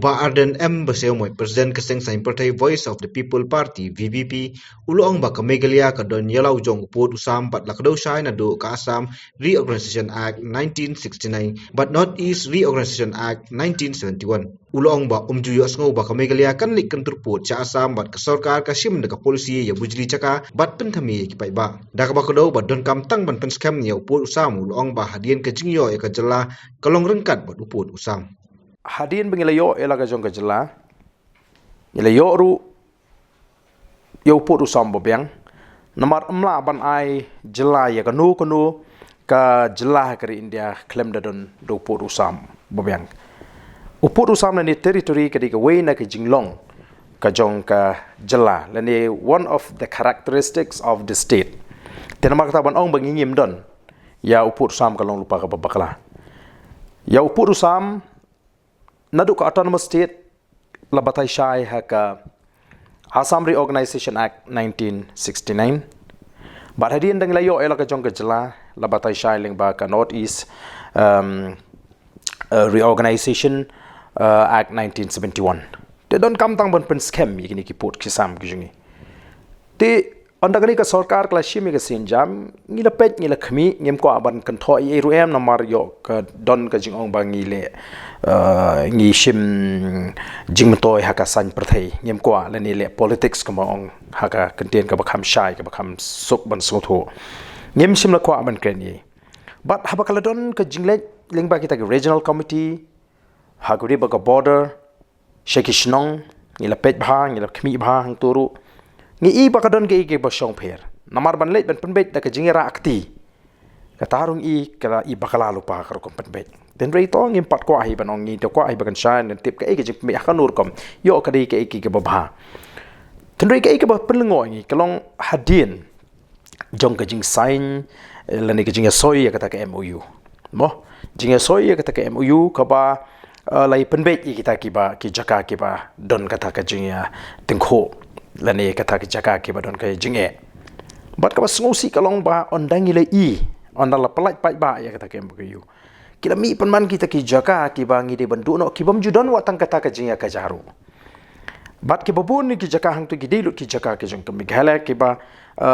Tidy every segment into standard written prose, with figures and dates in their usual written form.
ba Arden M Baseomoy President Kaseng Sain Partai Voice of the People Party VVP uloong ba Kamegalia kadon yalau jong upod usam bat lakdo shai na do ka Assam Reorganization Act 1969 but Northeast Reorganization Act 1971 uloong ba umjuyo asngo ba Kamegalia kan lik kan turput cha Assam bat ka sarkar ka sim da ka polisi ya bujli chaka bat penthami ki pai ba da ka ba kado bat don kam tang ban pen scam ya upod usam uloong ba hadian ka jingyo ya ka jela kalong rengkat bat upod usam Hadian bengilayo elaga jong kajela ilayo ru yo putu sambo biang namar emla ban ai jela ya kanu ka jela kari India klaim dadon do putu sam bobiang uputu sam ni territory kadi ka wena ka jinglong ka jong ka jela lani one of the characteristics of the state tenamar ta ban ong bangingim don ya uputu sam kalong lupa ka babakala ya uputu sam Naduk Autonomous State labatai shai haka Assam Reorganization Act 1969. But hadian dang layo elaka jong kajela labatai shai ling ba ka Northeast Reorganization Act 1971. Te don kam tang bon pen scam yini ki put kisam kijungi. Te ondagani ka sarkar kla shimi ka sinjam ngila pet ngila khmi ngem ko aban kan tho e ruem namar yo ka don ka jing ong ba ngile ngi shim jingmtoi haka san prathai ngem ko la ni le politics ka ong haka content ka bakham shai ka bakham suk ban sotho ngem shim la ko aban kren ni but haba kala don ka jingle lingba kita ka regional committee haguri ba ka border shekishnong ngila pet bha ngila khmi bha hang turu ngi i ba ka don ke ba shong pher namar ban let ban penbet da ka jingira akti ka tarung i kala i bakala lupa ka ko penbet den rei to ngim pat ko ai banong ngi to ko ai bagan shan den tip ka e ke jik me kanur kom yo ka dei ke ke ba bha den rei ke ba penlengo ngi kalong hadin jong ka jing sign lani ka jing soi ka ta ka MOU mo jing soi ka ta ka MOU ka ba lai penbet i kita ki ba ki jaka ki ba don ka ta ka jing ya tengkho lani ka ta ki jaka ki ba don ka jing e bat ka ba ngosi kalong ba ondangi le i ondala pelaj pai ba ya ka ta ka MOU kila mi penman kita ki jaka ki bangi de bandu no ki bam judon wa tang kata ka jinga ka jaru bat ki babun ni ki jaka hang tu ki dilut ki jaka ki jong mi ghala ki ba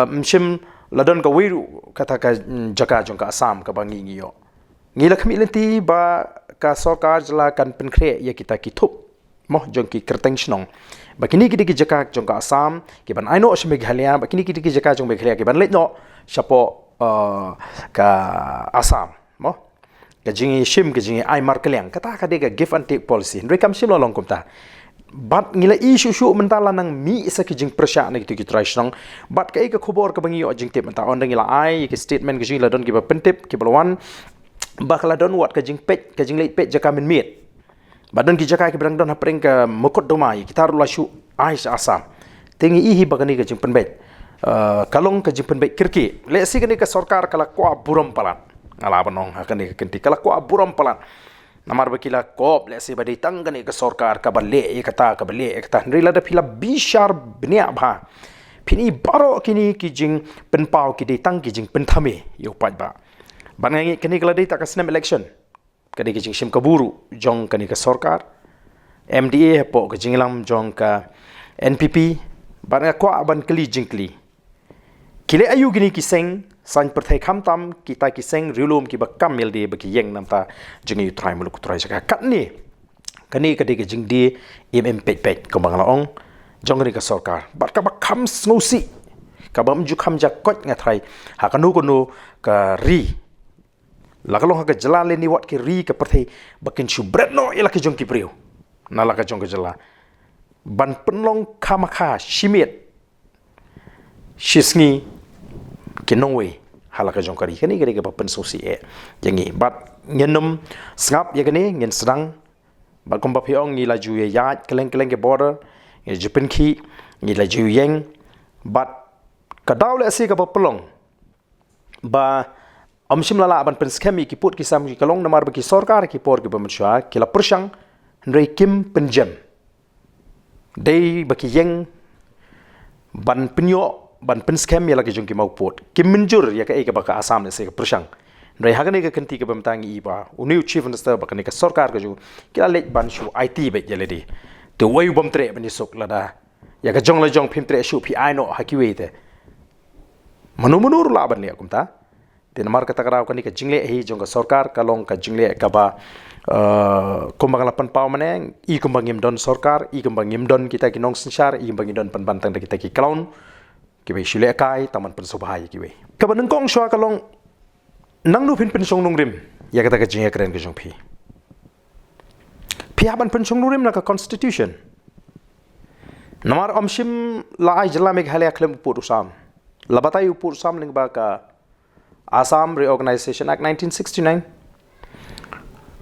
mshim ladon ka wiru kata ka jaka jong ka Assam ka bangi ngiyo ngila khmi lenti ba ka sarkar jala kan penkre ya kita ki thup moh jong ki kerteng shnong ba kini ki jaka jong ka Assam ki ban aino shme ghalya ba kini ki jaka jong me ghalya ki ban let no shapo ka Assam moh kajingi shim kajingi ai markeliang kata ka dega give and take policy rekam shim lolong kumta bat ngila isu shu mentala nang mi isa kijing persya na gitu traishnong bat ka ka khobor ka bangi ojing tip menta on ngila ai ki statement kajing la don ki ba pentip ki balwan bakala don wat kajing pet kajing leit pet jaka min mit badan ki jaka ki brang don hapring ka mokot domai kitar la shu ai Assam tengi ihi bagani kajing penbet kalong kajing penbet kirki le si kani ka sarkar kala ko buram palan ngala banong hakani kenti kala ko aburam palan namar bakila kop le se badi tangani ka sarkar ka balle e kata nrila da phila bishar bnia bha phini baro kini kijing penpau ki de tang kijing penthame yo pat ba banangi kani kala de ta ka snam election kani kijing shim kaburu jong kani ka sarkar MDA po kijing lam jong ka NPP banang ko aban kli jingkli kile ayu gini kiseng san perthai kham tam kita kiseng rilum ki bakam mil de baki yeng namta jingi trai muluk trai jaka kat ni kani kadi ke jing di pet ko bangla ong jong ni ka sarkar bat ka bakam snosi ka bam ju kham jak kot nga thai ha kanu ka ri lakalong ha ka jala le ni wat ki ri ka perthai bakin shu bret no ila ki jong ki priu nala ka jong ka jala ban penlong khamakha shimit shisngi kinongwe halaka jongkari kani gari ga papen sosi e yangi bat ngenum ngap ya kani ngen sedang bat komba phiong ngi laju ye yat keleng ke border ngi jipen khi ngi laju yeng bat kadaw le si ka papelong ba amshim lala ban pen skemi ki put ki sam ki kalong namar ba ki sarkar ki por ki bamchwa ki la pershang ndrei kim penjem dei ba ki yeng ban penyo ban pen scam ya lagi jongki mau pot kim minjur ya ka baka Assam ne se ka persang Mrai hagani ka kenti ka bamtangi iba uniu chief minister bakani ka sarkar ka ju kila lej ban shu IT be jeledi te wayu bam tre bani sok lada ya ka jong la jong phim tre shu phi ai no hakiwe te manu la ban le akumta te namar ka takraw kani ka jingle hi jong ka sarkar ka long ka jingle ka ba kumbang lapan pau maneng I kumbang im don sarkar I kumbang im don kita ki nong sensar I kumbang don pan bantang kita ki clown ki be shile kai taman pen sobhai ki we ka ban kong shwa ka long nang nu pin song nung rim ya kata ka jinga keren ke jong phi haban pen song nung rim na ka constitution namar amshim la ai jala meghalaya klem upur usam labatai upur usam ling ba ka Assam Reorganization Act 1969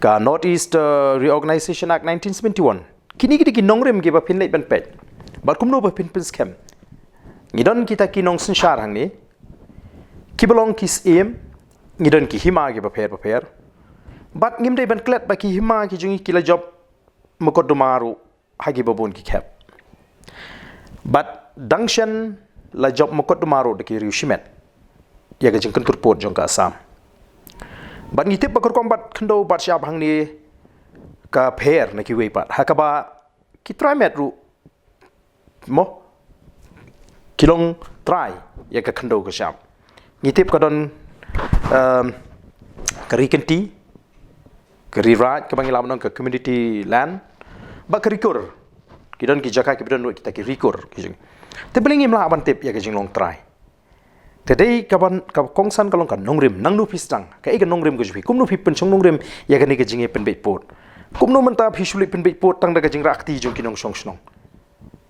ka Northeast Reorganization Act 1971 kini ki nong rim ge ba pin leit ban pet ba kumno ba pin scam ngidon kita ki nong sensar hang ni ki belong kis aim ngidon ki hima ki paper but ngim dei ban klet ba ki hima ki jungi kila job mukoddumaru hagi babun ki kep but dangshan la job mukoddumaru de ki riushimet ya ga jingkan turpot jong ka Assam but ngitip ba kombat khndo bat syab hang ni ka pher na ki we pat hakaba ki trimet ru mo kilong try ya ka khndo ka syab ngitip ka don kerikenti kerirat kebangi lamun ke community land ba kerikur kidon ki jaka ki bidon kita ki rikur ki jing te beling im la ban tip ya ki jing long try te dei kaban ka kongsan kalong kan nongrim nang nu pistang ka i ka nongrim ko jpi kum nu pen chong nongrim ya ka ni ka jing e pen bet pot kum nu menta phishuli pen bet pot tang da ka jing rakti jong ki nong song snong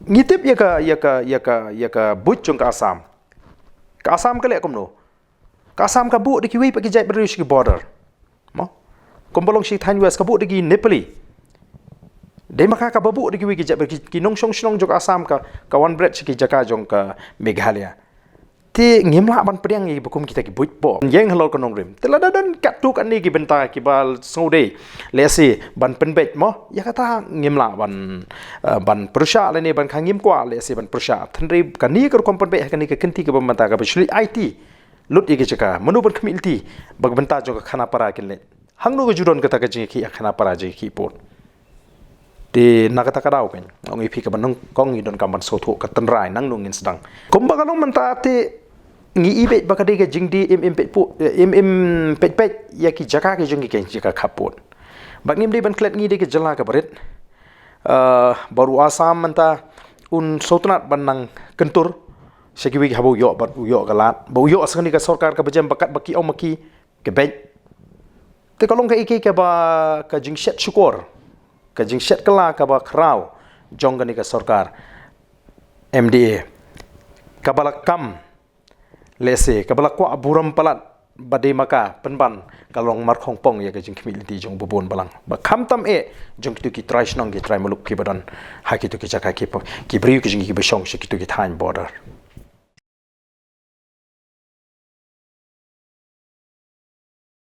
ngitip ya ka but jong ka Assam ka le kum no Assam ka bu de ki wi pa ki jai British ki border mo kombolong shi than US ka bu de ki Nepali de maka ka babu de ki wi ki jai ki nong song snong jok Assam ka one bread ki jaka jong ka Meghalaya ti ngimla ban priang i bukum kita ki buit po yeng halol ka nong rim tela dan kat tu kan ni ki benta ki bal sode lesi ban penbet mo ya kata ngimla ban persha le ni ban khangim kwa lesi ban persha thnri kan ni ka kom penbet kan ni ka kenti ka bamata ka bishli IT lut igi chaka manu ban khmilti bagbanta jo khana para kinle hangno go juron kata ka jingi khana para ji ki pot ti nakata ka daw kan ong ipi ka banong kong idon ka ban sotho ka tanrai nang nungin sedang komba kalong menta ti ngi ibet bakade ka jingdi pet ya ki jaka ki jingi ken jika khapot bagnim de ban klet ngi de ka jala ka barit baru Assam menta un sotnat banang kentur sekiwi habu yo bat yo galat bu yo asani ka sarkar ka bajam bakat baki au maki ke bet te kalong ka iki ka ba ka jingshet syukur ka jingshet kala ka ba kraw jongani ka sarkar MDA ka balakam lese ka balakwa buram palat bade maka penban kalong mar khongpong ya ka jing community jong bobon balang ba khamtam e jong tu ki try snong ki try muluk ki badan ha ki tu ki jaka ki briu ki jing ki besong ki tu ki thain border